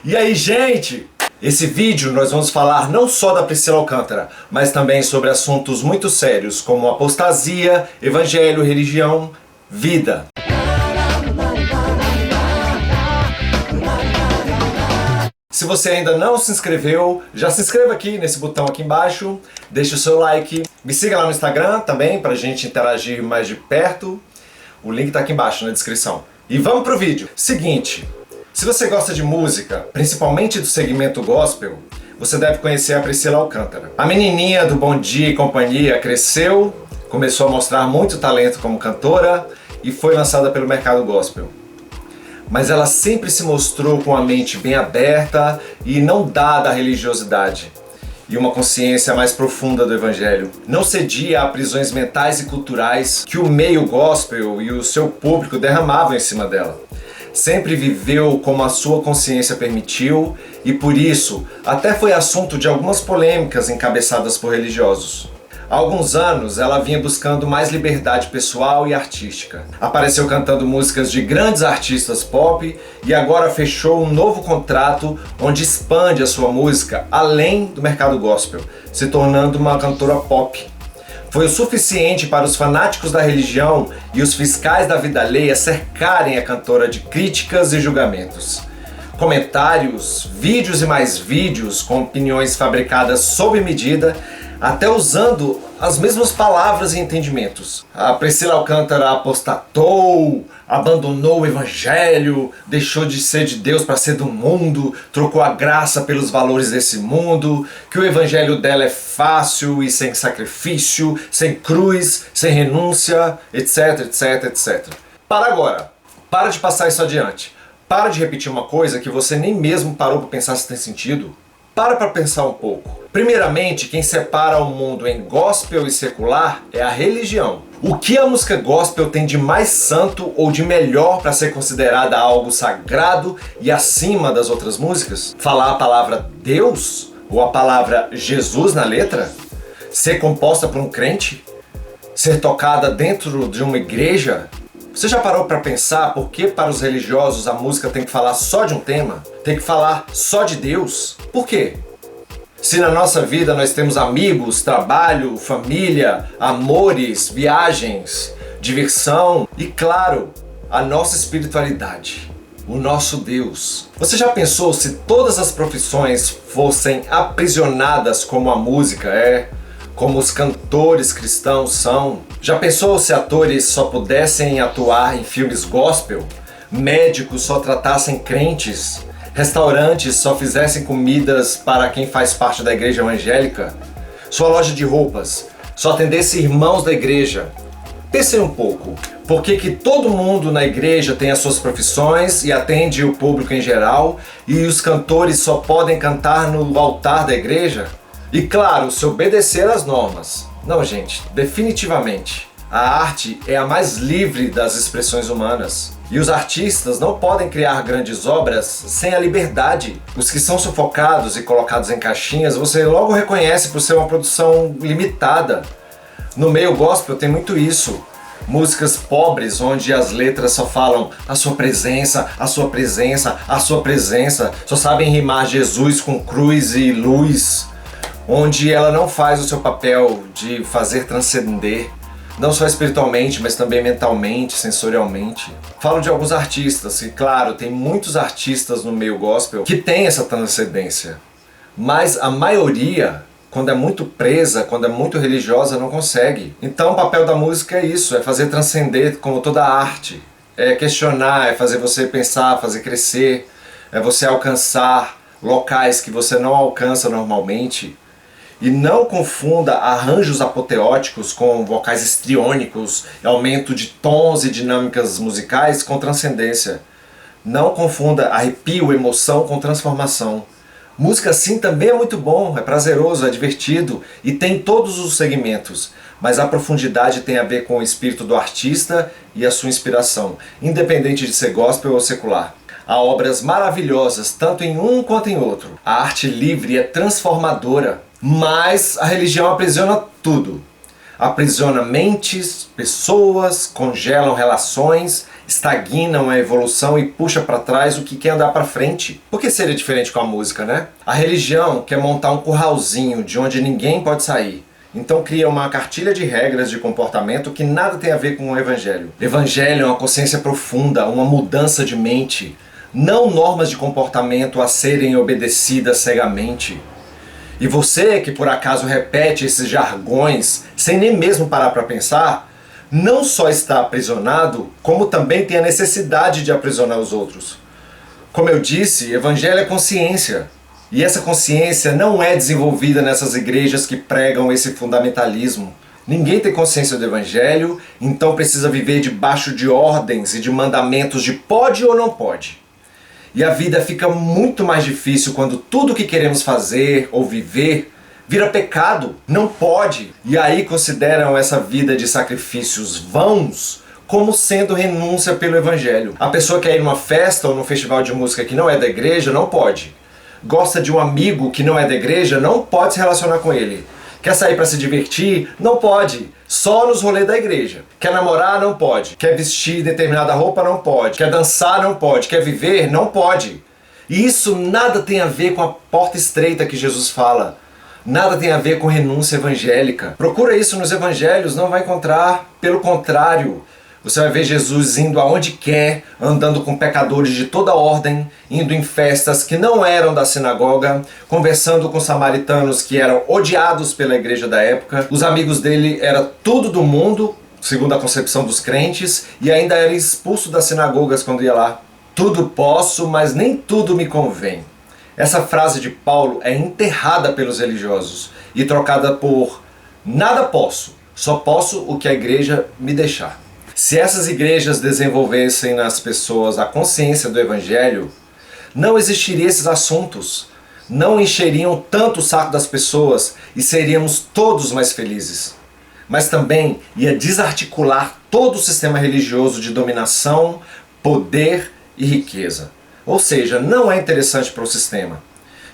E aí, gente? Esse vídeo nós vamos falar não só da Priscila Alcântara, mas também sobre assuntos muito sérios como apostasia, evangelho, religião, vida. Se você ainda não se inscreveu, já se inscreva aqui nesse botão aqui embaixo, deixe o seu like, me siga lá no Instagram também para a gente interagir mais de perto. O link tá aqui embaixo na descrição. E vamos pro vídeo. Seguinte, se você gosta de música, principalmente do segmento gospel, você deve conhecer a Priscila Alcântara. A menininha do Bom Dia e Companhia cresceu, começou a mostrar muito talento como cantora e foi lançada pelo mercado gospel. Mas ela sempre se mostrou com a mente bem aberta e não dada à religiosidade, e uma consciência mais profunda do evangelho. Não cedia a prisões mentais e culturais que o meio gospel e o seu público derramavam em cima dela. Sempre viveu como a sua consciência permitiu e por isso até foi assunto de algumas polêmicas encabeçadas por religiosos. Há alguns anos ela vinha buscando mais liberdade pessoal e artística. Apareceu cantando músicas de grandes artistas pop e agora fechou um novo contrato onde expande a sua música além do mercado gospel, se tornando uma cantora pop. Foi o suficiente para os fanáticos da religião e os fiscais da vida alheia cercarem a cantora de críticas e julgamentos. Comentários, vídeos e mais vídeos com opiniões fabricadas sob medida, até usando as mesmas palavras e entendimentos. A Priscila Alcântara apostatou, abandonou o evangelho, deixou de ser de Deus para ser do mundo, trocou a graça pelos valores desse mundo, que o evangelho dela é fácil e sem sacrifício, sem cruz, sem renúncia, etc, etc, etc. Para agora. Para de passar isso adiante. Para de repetir uma coisa que você nem mesmo parou para pensar se tem sentido. Para pensar um pouco. Primeiramente, quem separa o mundo em gospel e secular é a religião. O que a música gospel tem de mais santo ou de melhor para ser considerada algo sagrado e acima das outras músicas? Falar a palavra Deus ou a palavra Jesus na letra? Ser composta por um crente? Ser tocada dentro de uma igreja? Você já parou para pensar por que para os religiosos a música tem que falar só de um tema? Tem que falar só de Deus? Por quê? Se na nossa vida nós temos amigos, trabalho, família, amores, viagens, diversão e, claro, a nossa espiritualidade, o nosso Deus. Você já pensou se todas as profissões fossem aprisionadas como a música é? Como os cantores cristãos são? Já pensou se atores só pudessem atuar em filmes gospel? Médicos só tratassem crentes? Restaurantes só fizessem comidas para quem faz parte da igreja evangélica? Sua loja de roupas só atendesse irmãos da igreja? Pensem um pouco, por que todo mundo na igreja tem as suas profissões e atende o público em geral e os cantores só podem cantar no altar da igreja? E claro, se obedecer às normas. Não, gente, definitivamente. A arte é a mais livre das expressões humanas. E os artistas não podem criar grandes obras sem a liberdade. Os que são sufocados e colocados em caixinhas, você logo reconhece por ser uma produção limitada. No meio gospel tem muito isso. Músicas pobres, onde as letras só falam a sua presença, a sua presença, a sua presença. Só sabem rimar Jesus com cruz e luz. Onde ela não faz o seu papel de fazer transcender, não só espiritualmente, mas também mentalmente, sensorialmente. Falo de alguns artistas, e claro, tem muitos artistas no meio gospel que têm essa transcendência, mas a maioria, quando é muito presa, quando é muito religiosa, não consegue. Então o papel da música é isso, é fazer transcender como toda a arte, é questionar, é fazer você pensar, fazer crescer, é você alcançar locais que você não alcança normalmente. E não confunda arranjos apoteóticos com vocais histriônicos, aumento de tons e dinâmicas musicais com transcendência. Não confunda arrepio, emoção com transformação. Música assim também é muito bom, é prazeroso, é divertido e tem todos os segmentos. Mas a profundidade tem a ver com o espírito do artista e a sua inspiração, independente de ser gospel ou secular. Há obras maravilhosas, tanto em um quanto em outro. A arte livre é transformadora. Mas a religião aprisiona tudo. Aprisiona mentes, pessoas, congelam relações, estagnam a evolução e puxa para trás o que quer andar para frente. Por que seria diferente com a música, né? A religião quer montar um curralzinho de onde ninguém pode sair. Então cria uma cartilha de regras de comportamento que nada tem a ver com o evangelho. Evangelho é uma consciência profunda, uma mudança de mente, não normas de comportamento a serem obedecidas cegamente. E você que por acaso repete esses jargões sem nem mesmo parar para pensar, não só está aprisionado, como também tem a necessidade de aprisionar os outros. Como eu disse, evangelho é consciência. E essa consciência não é desenvolvida nessas igrejas que pregam esse fundamentalismo. Ninguém tem consciência do evangelho, então precisa viver debaixo de ordens e de mandamentos de pode ou não pode. E a vida fica muito mais difícil quando tudo que queremos fazer ou viver vira pecado, não pode. E aí consideram essa vida de sacrifícios vãos como sendo renúncia pelo evangelho. A pessoa quer ir numa festa ou num festival de música que não é da igreja, não pode. Gosta de um amigo que não é da igreja, não pode se relacionar com ele. Quer sair para se divertir? Não pode. Só nos rolês da igreja. Quer namorar? Não pode. Quer vestir determinada roupa? Não pode. Quer dançar? Não pode. Quer viver? Não pode. E isso nada tem a ver com a porta estreita que Jesus fala. Nada tem a ver com renúncia evangélica. Procura isso nos evangelhos, não vai encontrar. Pelo contrário, você vai ver Jesus indo aonde quer, andando com pecadores de toda ordem, indo em festas que não eram da sinagoga, conversando com samaritanos que eram odiados pela igreja da época. Os amigos dele eram tudo do mundo, segundo a concepção dos crentes, e ainda era expulso das sinagogas quando ia lá. Tudo posso, mas nem tudo me convém. Essa frase de Paulo é enterrada pelos religiosos e trocada por nada posso, só posso o que a igreja me deixar. Se essas igrejas desenvolvessem nas pessoas a consciência do evangelho, não existiriam esses assuntos, não encheriam tanto o saco das pessoas e seríamos todos mais felizes. Mas também ia desarticular todo o sistema religioso de dominação, poder e riqueza. Ou seja, não é interessante para o sistema.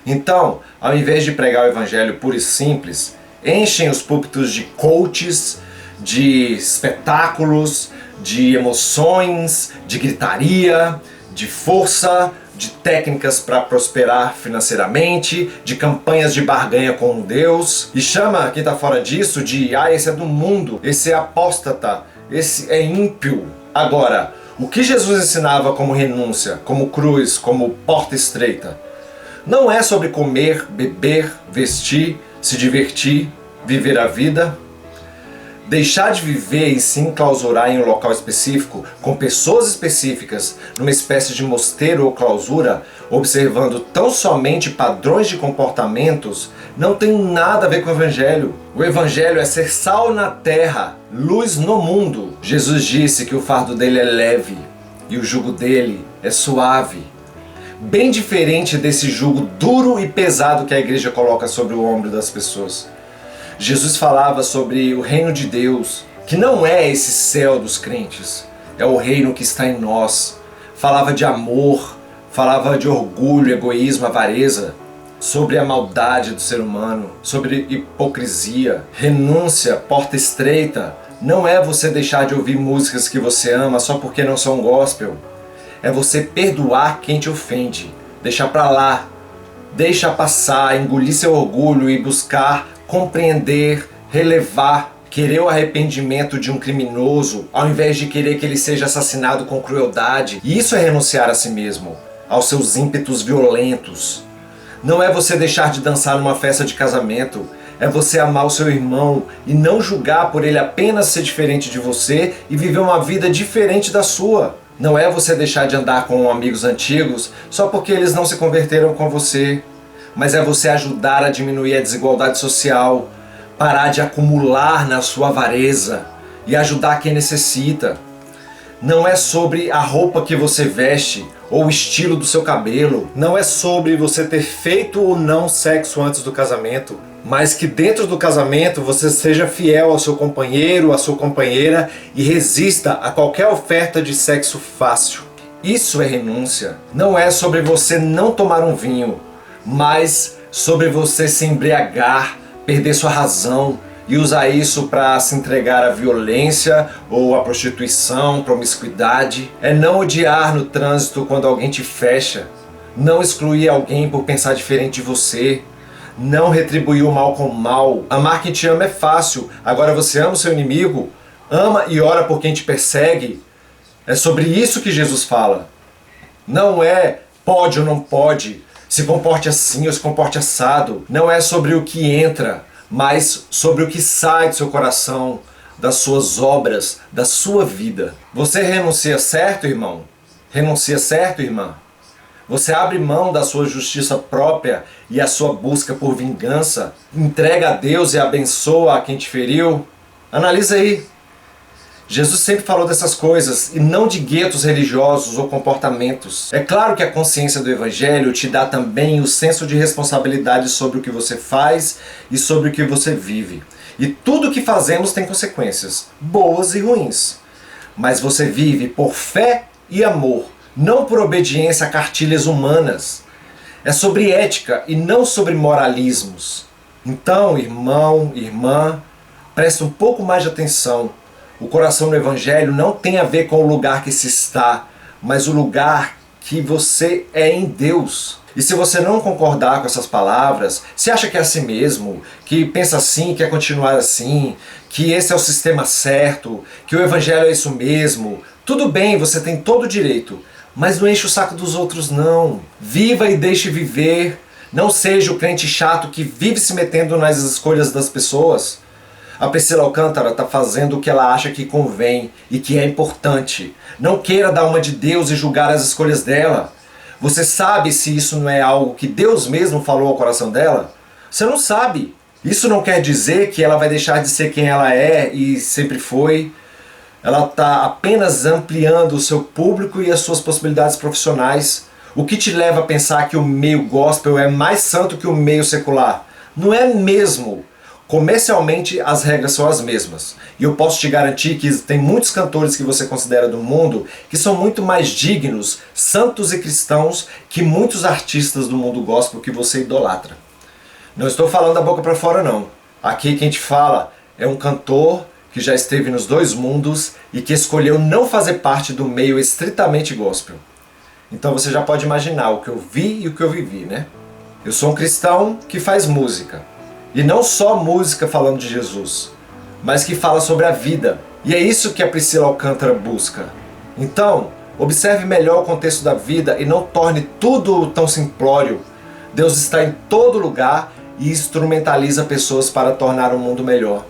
Então, ao invés de pregar o evangelho puro e simples, enchem os púlpitos de coaches, de espetáculos, de emoções, de gritaria, de força, de técnicas para prosperar financeiramente, de campanhas de barganha com Deus. E chama quem está fora disso de esse é do mundo, esse é apóstata, esse é ímpio. Agora, o que Jesus ensinava como renúncia, como cruz, como porta estreita, não é sobre comer, beber, vestir, se divertir, viver a vida. Deixar de viver e se enclausurar em um local específico, com pessoas específicas, numa espécie de mosteiro ou clausura, observando tão somente padrões de comportamentos, não tem nada a ver com o evangelho. O evangelho é ser sal na terra, luz no mundo. Jesus disse que o fardo dele é leve e o jugo dele é suave. Bem diferente desse jugo duro e pesado que a igreja coloca sobre o ombro das pessoas. Jesus falava sobre o reino de Deus, que não é esse céu dos crentes, é o reino que está em nós. Falava de amor, falava de orgulho, egoísmo, avareza, sobre a maldade do ser humano, sobre hipocrisia, renúncia, porta estreita. Não é você deixar de ouvir músicas que você ama só porque não são gospel. É você perdoar quem te ofende, deixar pra lá, deixa passar, engolir seu orgulho e buscar compreender, relevar, querer o arrependimento de um criminoso, ao invés de querer que ele seja assassinado com crueldade. E isso é renunciar a si mesmo, aos seus ímpetos violentos. Não é você deixar de dançar numa festa de casamento, é você amar o seu irmão e não julgar por ele apenas ser diferente de você e viver uma vida diferente da sua. Não é você deixar de andar com amigos antigos só porque eles não se converteram com você. Mas é você ajudar a diminuir a desigualdade social, parar de acumular na sua avareza e ajudar quem necessita. Não é sobre a roupa que você veste ou o estilo do seu cabelo. Não é sobre você ter feito ou não sexo antes do casamento, mas que dentro do casamento você seja fiel ao seu companheiro, à sua companheira e resista a qualquer oferta de sexo fácil. Isso é renúncia. Não é sobre você não tomar um vinho, mas sobre você se embriagar, perder sua razão e usar isso para se entregar à violência ou à prostituição, promiscuidade. É não odiar no trânsito quando alguém te fecha, não excluir alguém por pensar diferente de você, não retribuir o mal com o mal. Amar quem te ama é fácil, agora você ama o seu inimigo, ama e ora por quem te persegue. É sobre isso que Jesus fala. Não é pode ou não pode, se comporte assim ou se comporte assado. Não é sobre o que entra, mas sobre o que sai do seu coração, das suas obras, da sua vida. Você renuncia certo, irmão? Renuncia certo, irmã? Você abre mão da sua justiça própria e a sua busca por vingança? Entrega a Deus e abençoa a quem te feriu? Analisa aí. Jesus sempre falou dessas coisas e não de guetos religiosos ou comportamentos. É claro que a consciência do Evangelho te dá também o senso de responsabilidade sobre o que você faz e sobre o que você vive. E tudo o que fazemos tem consequências, boas e ruins. Mas você vive por fé e amor, não por obediência a cartilhas humanas. É sobre ética e não sobre moralismos. Então, irmão, irmã, preste um pouco mais de atenção. O coração do Evangelho não tem a ver com o lugar que se está, mas o lugar que você é em Deus. E se você não concordar com essas palavras, se acha que é assim mesmo, que pensa assim, quer continuar assim, que esse é o sistema certo, que o Evangelho é isso mesmo, tudo bem, você tem todo o direito, mas não enche o saco dos outros não. Viva e deixe viver. Não seja o crente chato que vive se metendo nas escolhas das pessoas. A Priscila Alcântara está fazendo o que ela acha que convém e que é importante. Não queira dar uma de Deus e julgar as escolhas dela. Você sabe se isso não é algo que Deus mesmo falou ao coração dela? Você não sabe. Isso não quer dizer que ela vai deixar de ser quem ela é e sempre foi. Ela está apenas ampliando o seu público e as suas possibilidades profissionais. O que te leva a pensar que o meio gospel é mais santo que o meio secular? Não é mesmo. Comercialmente as regras são as mesmas. E eu posso te garantir que tem muitos cantores que você considera do mundo que são muito mais dignos, santos e cristãos que muitos artistas do mundo gospel que você idolatra. Não estou falando da boca para fora não. Aqui quem te fala é um cantor que já esteve nos dois mundos e que escolheu não fazer parte do meio estritamente gospel. Então você já pode imaginar o que eu vi e o que eu vivi, né? Eu sou um cristão que faz música. E não só música falando de Jesus, mas que fala sobre a vida. E é isso que a Priscila Alcântara busca. Então, observe melhor o contexto da vida e não torne tudo tão simplório. Deus está em todo lugar e instrumentaliza pessoas para tornar o mundo melhor.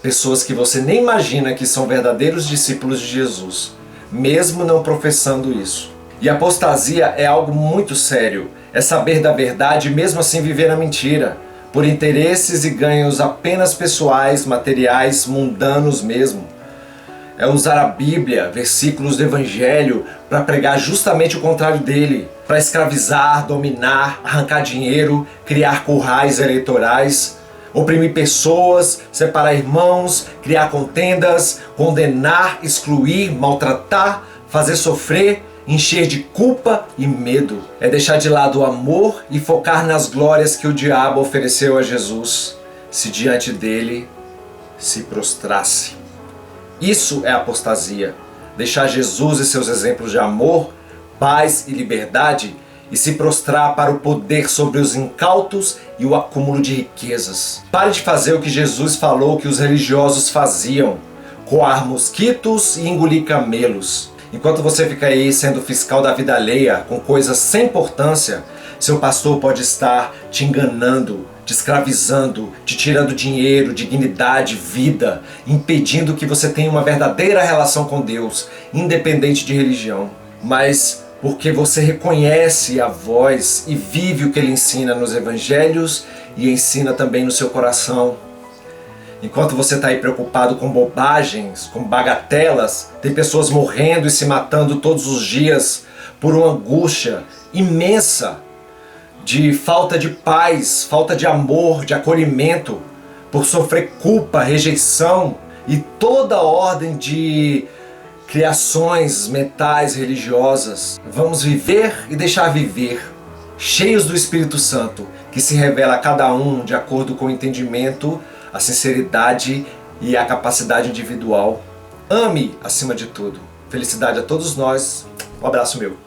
Pessoas que você nem imagina que são verdadeiros discípulos de Jesus, mesmo não professando isso. E apostasia é algo muito sério. É saber da verdade e mesmo assim viver na mentira. Por interesses e ganhos apenas pessoais, materiais, mundanos mesmo. É usar a Bíblia, versículos do Evangelho, para pregar justamente o contrário dele. Para escravizar, dominar, arrancar dinheiro, criar currais eleitorais, oprimir pessoas, separar irmãos, criar contendas, condenar, excluir, maltratar, fazer sofrer, encher de culpa e medo. É deixar de lado o amor e focar nas glórias que o diabo ofereceu a Jesus, se diante dele se prostrasse. Isso é apostasia. Deixar Jesus e seus exemplos de amor, paz e liberdade e se prostrar para o poder sobre os incautos e o acúmulo de riquezas. Pare de fazer o que Jesus falou que os religiosos faziam: coar mosquitos e engolir camelos. Enquanto você fica aí sendo fiscal da vida alheia com coisas sem importância, seu pastor pode estar te enganando, te escravizando, te tirando dinheiro, dignidade, vida, impedindo que você tenha uma verdadeira relação com Deus, independente de religião. Mas porque você reconhece a voz e vive o que ele ensina nos evangelhos e ensina também no seu coração. Enquanto você está aí preocupado com bobagens, com bagatelas, tem pessoas morrendo e se matando todos os dias por uma angústia imensa de falta de paz, falta de amor, de acolhimento, por sofrer culpa, rejeição e toda ordem de criações mentais religiosas. Vamos viver e deixar viver, cheios do Espírito Santo, que se revela a cada um de acordo com o entendimento, a sinceridade e a capacidade individual. Ame acima de tudo. Felicidade a todos nós. Um abraço meu.